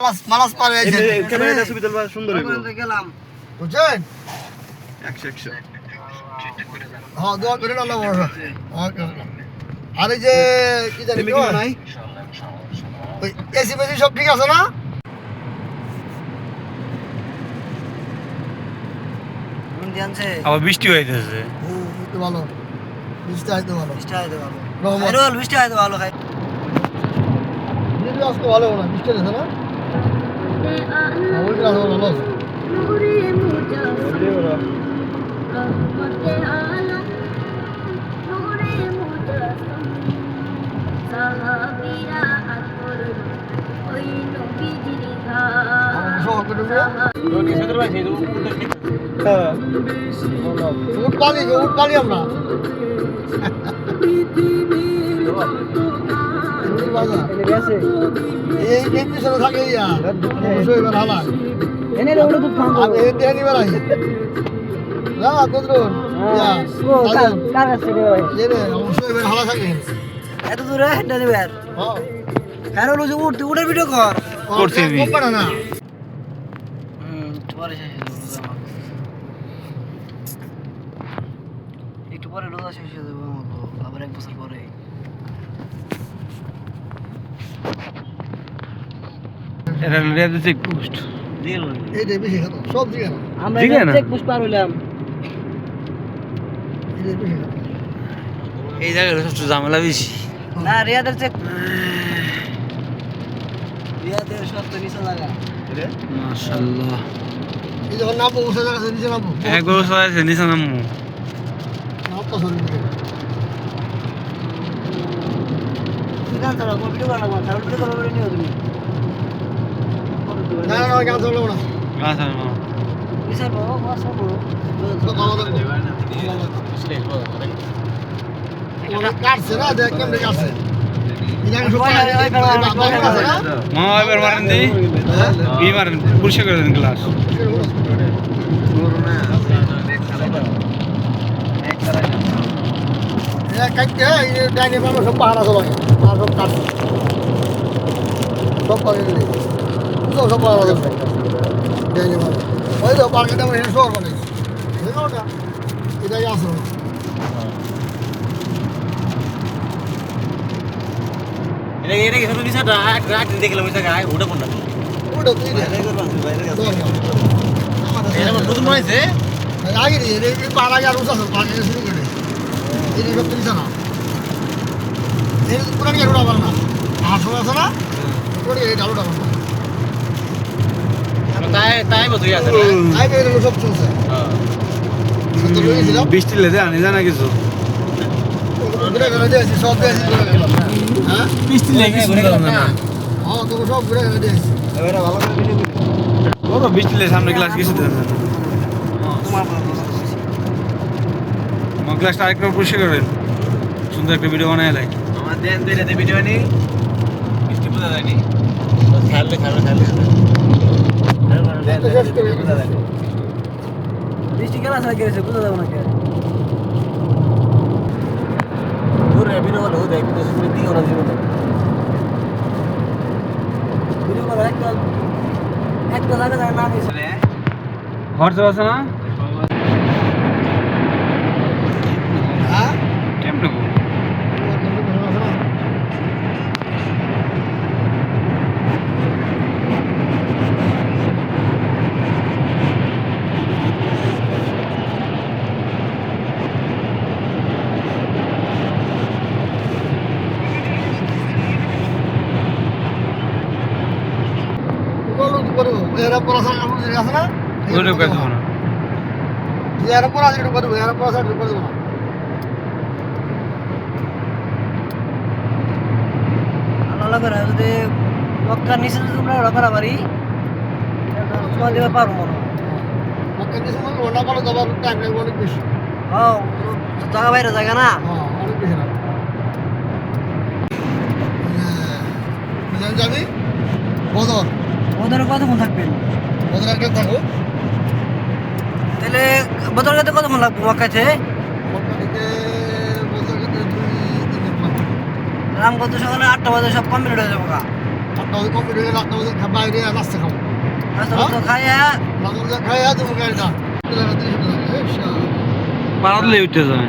মালাস পার হয়েছে ক্যামেরাটা ছবি তুলবা সুন্দর হইব গেলাম বুঝছেন 100 হ্যাঁ দোয়া করে আল্লাহ ভরসা ওকে আর এই যে কি জানি কি নাই ওই এসি বেসি সব ঠিক আছে না আবার বৃষ্টি হইতেছে একটু ভালো বৃষ্টি আইতে ভালো বৃষ্টি আইতে ভালো খাই বৃষ্টি আজকে ভালো না বৃষ্টি আছে না ওই গ্লাস ভালো আছে উঠ পানি আমরা এই পিছনে থাকে অবশ্যই এবার হালা আমি এনে বেড়াই না কদরুন অবশ্যই এবার হালা থাকে এত দূরে হেঁটে নিবে আর হ্যাঁ বলছি উঠতে উঠে ভিডিও কর করছি না একটু পরে রোজা শেষ হয়ে যাবে আবার 1 বছর পরে এটা রেড চেক পোস্ট এইটাই বেশি খাতো সব দিকে না আমরা দিকে না? চেক পোস্ট পার হইলাম এইটাই বেশি খাতো এই জায়গায় সবচেয়ে ঝামেলা বেশি না রিয়াদের চেক রিয়াদের সব তো নিচে লাগা মাশাআল্লাহ এই যখন নামবো বসে জায়গা নিচে নামবো একবার সবাই নিচে নামু নামতো সরি গান চালাও ভিডিও করা লাগবে তাহলে ভিডিও করা করে নিও তুমি না না গান চলবো না আচ্ছা নিচে বাবা বাসা বড় তো ভালো লাগবে কাটছে না দেখ কেমন কাটছে মা এবার মারেন দি ই মারেন পরিষ্কার করে দেন গ্লাস কাটতে ডাইনে বামে সব পাহাড় আছে লাগে আর সব কাটছে সব পাহাড় গেলে সব পাহাড় আছে ডাইনে বামে ওই তো পাহাড়টা মানে শহর বানাইছে দেখো ওটা এটাই আসল এটা কি শুধু নিচেটা একটা দেখলাম ওই জায়গায় ওটা কোনটা ওটা তুই এটা নতুন হয়েছে আগে রে পাহাড় আগে আর উঁচা আছে পাহাড় শুরু করে এই সব তুই না এই পুরানি আর উড়া পারে না হাঁস আছে না ওটা এই ডালুটা পারে তাই বোধহয় আছে আই বের সব চলছে তো লইছিলাম বৃষ্টি লেদে আনি জানা কিছু ঘুরে ঘুরে দিয়েছি সব দিয়েছি হ্যাঁ বৃষ্টি লেগে শুনলাম না হ্যাঁ তো সব ঘুরে ঘুরে দিয়েছি এবারে ভালো করে ভিডিও বড় বৃষ্টি লেগে সামনে গ্লাস কিছু দেন না আমার গ্লাসটা আরেকটা পরিষ্কার করেন সুন্দর একটা ভিডিও বানায় লাইক আমার দেন দিলে ভিডিও নি বৃষ্টি বোঝা যায়নি খালে বোঝা যায়নি বৃষ্টি কেন আসা গেছে বুঝা যাবে না কে পুরো ভিডিও হলো দেখ ভিডিও দিও না জীবন ভিডিও করা একটা লাগা যায় না দিছে খরচা আছে না হ্যাঁ কেমন নেবো এরা পড়াশোনা আছে না ওইটা কত না এরা পড়াশোনা করবো এরা পড়াশোনা করবো না আল্লাহ করে যদি মক্কার নিচে যদি তোমরা ওরা করা পারি তোমার দেবে পারবো মনে মক্কা দেশে মানে ওটা বলো যাবার টাইম লাগবে অনেক বেশি হ্যাঁ জায়গা বাইরে জায়গা না হ্যাঁ অনেক বেশি লাগবে যাবি বদর ওদের কতক্ষণ থাকবেন বদর একটা থাকো তাহলে বদর কাছে কতক্ষণ লাগবে মক্কাতে মক্কা থেকে বদর থেকে 2-3 দিন লাগবে রামগঞ্জ সকালে 8টা বাজে সব কমপ্লিট হয়ে যাবো 8টা বাজে কমপ্লিট হয়ে গেলে 8টা বাজে বাইরে নাস্তা খাবো নাস্তা খাইয়া নাস্তা খাইয়া দেবো গাড়িটা পারাদলে উঠতে যায়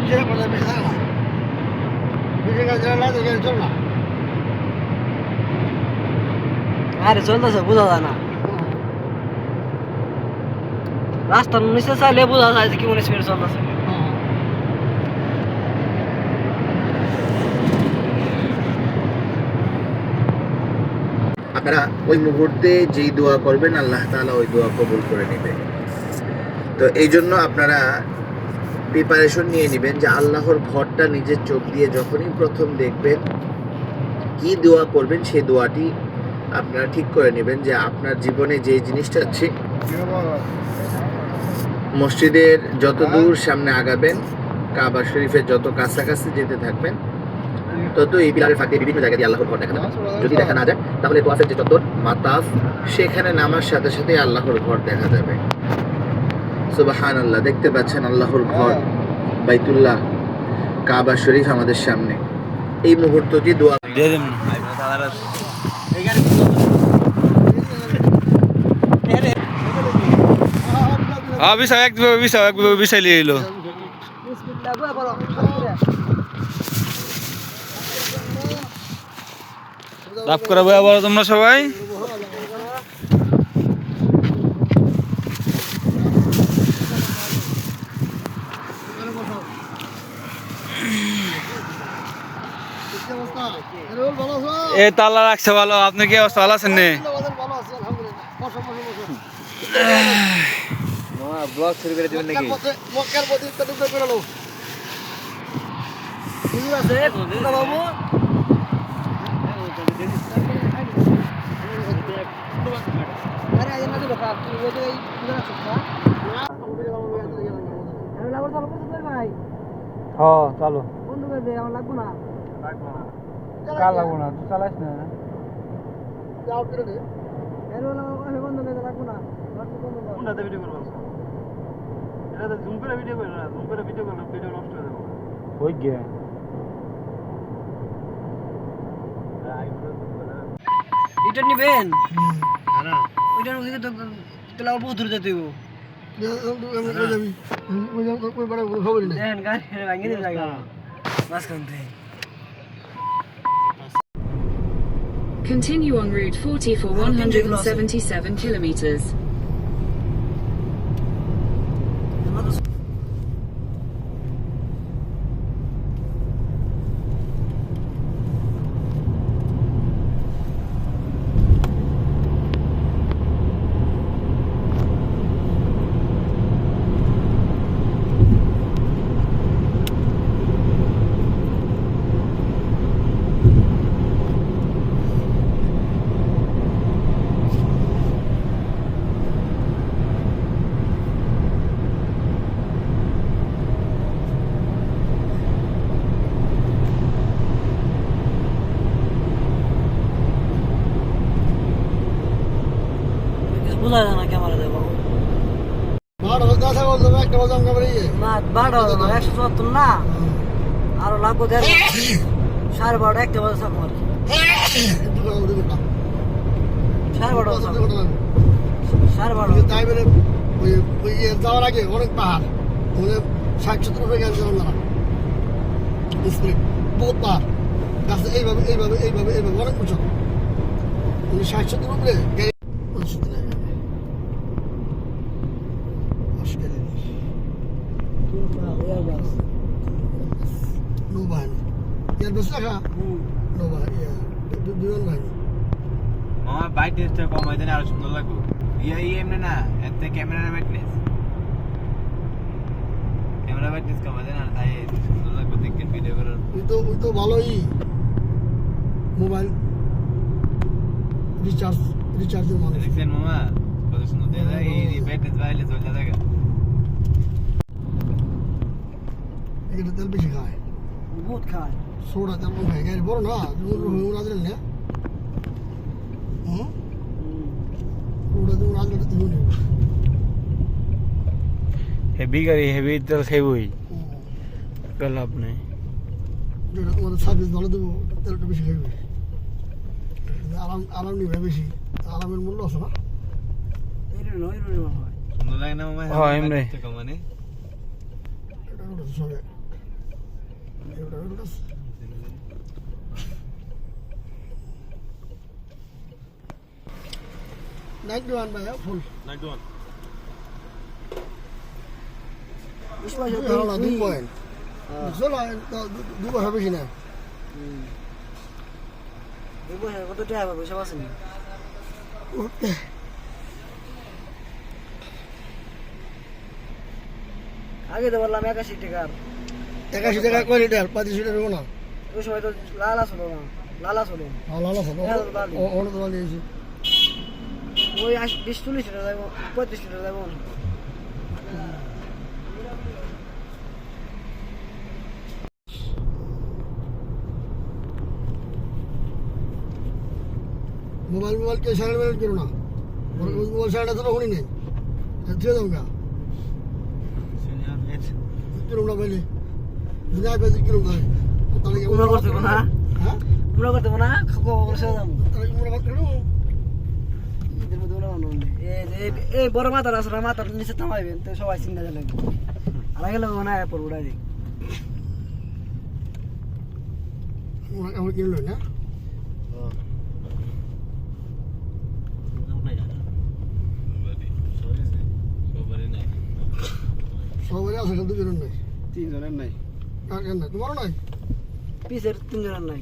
বিশেষ করে বেশি থাকে না বিশেষ করে না তো গাড়ি চল না আরে চলতেছে বোঝা যায় না রাস্তার নিচে চাইলে বোঝা যায় যে কেমন স্পিড চলতেছে আপনারা ওই মুহূর্তে যেই দোয়া করবেন আল্লাহ তাআলা ওই দোয়া কবুল করে নেবে। তো এই জন্য আপনারা প্রিপারেশন নিয়ে নেবেন যে আল্লাহর ঘরটা নিজের চোখ দিয়ে যখনই প্রথম দেখবেন কি দোয়া করবেন সেই দোয়াটি আপনারা ঠিক করে নেবেন যে আপনার জীবনে যে জিনিসটা আছে মসজিদের যত দূর সামনে আগাবেন কাবা শরীফের যত কাছাকাছি যেতে থাকবেন তত এই পিলারের ফাঁকে বিভিন্ন জায়গায় দিয়ে আল্লাহর ঘর দেখা যাবে। যদি দেখা না যায় তাহলে তোয়াফের যে চত্বর মাতাফ সেখানে নামার সাথে সাথে আল্লাহর ঘর দেখা যাবে। সুবহানাল্লাহ, দেখতে পাচ্ছেন আল্লাহর ঘর বাইতুল্লাহ কাবা শরীফ আমাদের সামনে। এই মুহূর্তটি দোয়া দিয়ে দেন বিছাও একভাবে বিছাই লিয়ে এলো বিসমিল্লাহ দোয়া করো লাভ করে বয়া বলো তোমরা সবাই এ তালা রাখছে ভালো। আপনি কি অবস্থা ভালো আছেন নে? ব্লগ শুরু করে দেবেন নাকি? বাবু আরে আজ না দিলো কাপ তুই ওই যে পুরো সুস্থা আমি লাগো চালু করতে ভাই হ্যাঁ চালু বন্ধ করে দে আমার লাগবো না কার লাগবো না তুই চালাইস না যাও করে দে এর আমি বন্ধ করে লাগবো না কোনটাতে ভিডিও করব? এটাতে জুম করে ভিডিও করব না, জুম করে ভিডিও করলে ভিডিও নষ্ট হয়ে যাবে। ওই গে এটা নিবেন না ওইটার ওদিকে তো তেলা বহুত দূর যেতে হবে দেন গাড়ি ভাঙিয়ে দিন লাগা মাঝখান থেকে Continue on Route 40 for 177 kilometers. বোঝা যায় না ক্যামেরা দেবো একটা বাজাম কামড়ে না 12 174 না আরো লাগবো 12:30 একটা বাজে থাকবো আর কি 12:30 তাই বলে ওই যাওয়ার আগে অনেক পাহাড় ওখানে 60-70 উপরে গেছে আমরা বহুত পাহাড় গাছে এইভাবে এইভাবে এইভাবে এইভাবে অনেক উঁচু 60-70 উপরে নৌবাহিনী ইয়ার বেশ দেখা নৌবাহিনী বিমান বাহিনী মামা বাইক টেস্টটা কমাই দেন আরো সুন্দর লাগবে। এমনি না এতে ক্যামেরা ব্রাইটনেস কমাই দেন আর তাই সুন্দর লাগবে দেখতে ভিডিও করার। ওই তো ভালোই মোবাইল রিচার্জের মানুষ দেখছেন মামা কত সুন্দর দেখা যায়। এই ব্রাইটনেস বাড়াইলে চলে যায়। এটা তেল বেশি খায় বহুত খায় সোডা তেমন খায় গাড়ি বড় না উড়া দিলেন না উড়া দিয়ে উড়া দিলে তুমি হেভি গাড়ি হেভি তেল খাইবই লাভ নেই। যেটা তোমাদের সার্ভিস ভালো দেবো তেলটা বেশি খাইবে আরাম নিবে বেশি আরামের মূল্য আছে না সুন্দর লাগে না মামা হ্যাঁ, এমনি। মানে এটা উঠেছে সবে এটা উঠেছে নাইট ওয়ান ভাইয়া ফুল দুই পয়েন্ট চলো দু বছর বেশি না কত টাকা পয়সা পাচ্ছেন আগে তো বললাম 81 টাকার 81 টাকা কয় লিটার 35 লিটার দেবো না ওই সময় তো লালা ছিল না লালা ছিল লালা সব ওটা তো দিয়েছি ওই 20-40 লিটার যাবো 35 লিটার যাবো মোবাইল কে সাইড মেরে করো না মোবাইল সাইডটা তো শুনি নেই ছেড়ে দাও গা কিরম না বলি দুনিয়া বেশি কিরম না তাহলে উমরা করতে না হ্যাঁ উমরা করতে না খাবো বসে যাবো তাহলে উমরা করতে ঈদের মধ্যে উমরা বানানো এই বড় মাথার আছে না মাথার নিচে থামাইবেন তো সবাই চিন্তা জানেন আর আগে লোক না পড়বো ডাইরেক্ট আমার কিনলো না সবাই আছে দুজনের নাই 3 জনের নাই কার কেন নাই তোমারও নাই পিসের 3 জনের নাই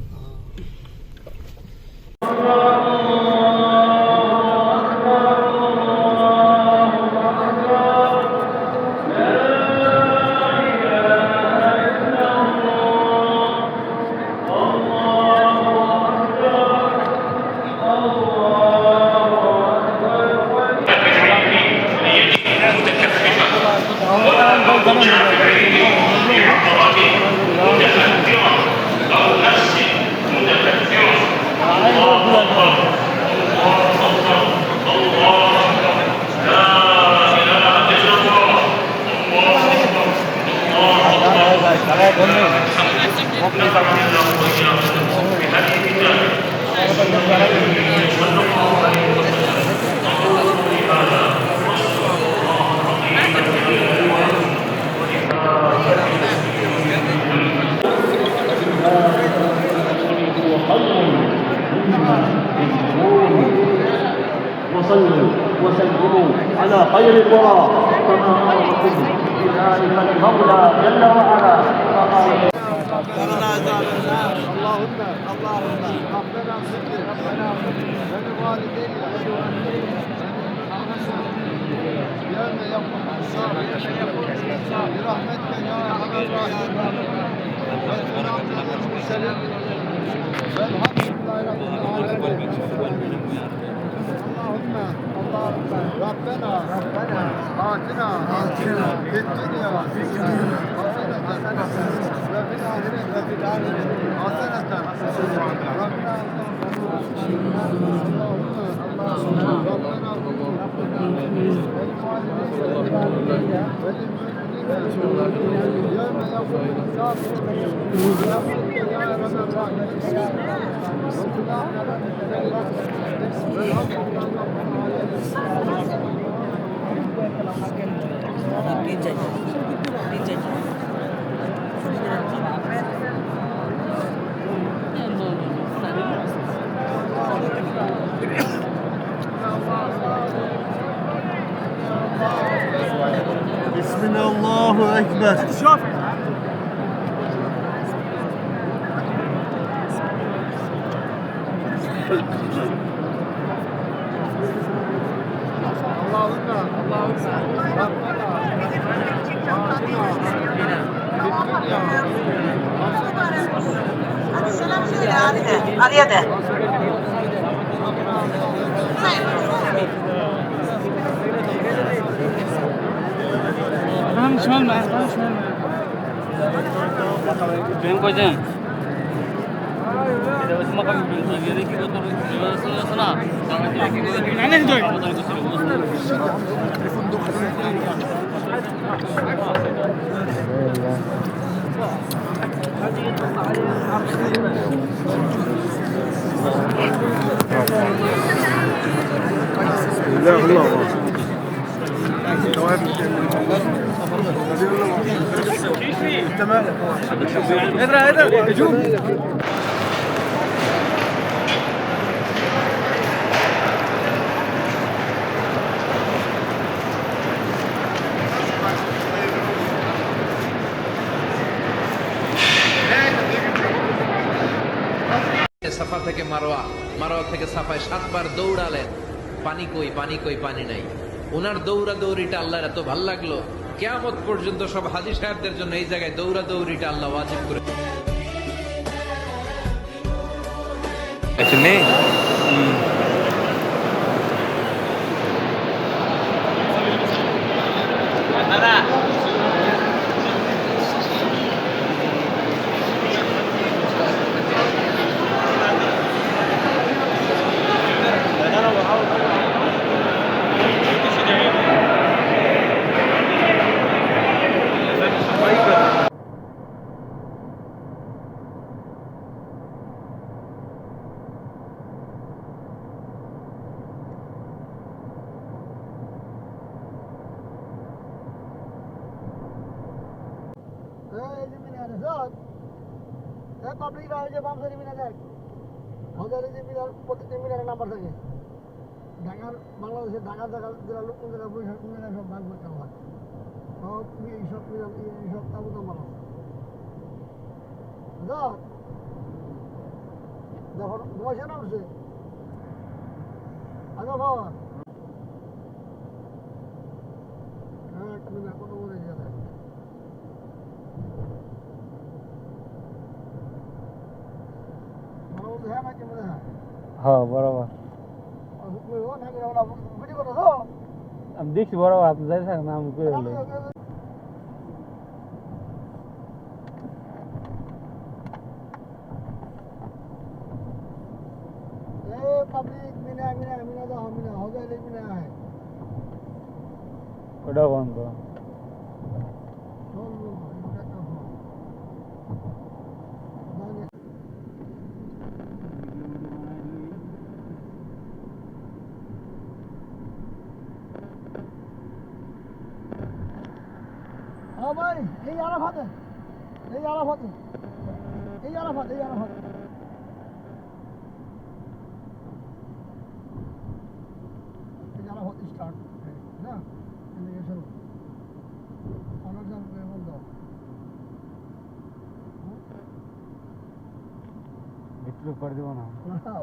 وصلوا وسلموا على خير الورى كما امركم بذلك المولى جل وعلا اللهم ربنا اغفر ربنا ولوالدينا يوم يقوم الحساب برحمتك يا ارحم الراحمين والسلام على المرسلين والحمد لله رب العالمين اللهم ربنا آتنا في الدنيا حسنة وفي الآخرة حسنة ربنا يوم يقوم الحساب برحمتك يا ارحم بسم الله اكبر شوف ব্যাংক কই যান এটা ওই মাকাম বিল কি কত না না না সাফা থেকে মারোয়া, মারোয়া থেকে সাফায় 7 বার দৌড়ালেন, পানি কই পানি কই, পানি নাই। ওনার দৌড়া দৌড়িটা আল্লাহর এত ভাল লাগলো, কিয়ামত পর্যন্ত সব হাজী সাহেবদের জন্য এই জায়গায় দৌড়া দৌড়িটা আল্লাহ ওয়াজিব করে। এই যে মিনার সব এই পাবলিক রায় যে বাম সাইডে মিনার দেখ হাজারে যে মিনার প্রত্যেকটা মিনারের নাম্বার থাকে ঢাকার বাংলাদেশের ঢাকার জায়গা জেলা লোকজন জেলা বৈশাখ মিনার সব ভাগ করতে হয় সব এইসব মিনার এইসব তাবু নাম্বার আছে যখন ঘুমাইছে না উঠছে আগে বাবা হ্যাঁ একটা মিনার কত বলে দিয়ে দেয় হ্যাঁ বরাবর আমি দেখছি বরাবর আপনি যাই থাকেন আমি করে হলে ওটা বন্ধ हाँ भाई यही आराफात है यही आराफात है यही आराफात यही आराफात यही आराफात स्टार्ट है ना ये शुरू ऑनर जान पे बोल दो একটু করে দেবো না हाँ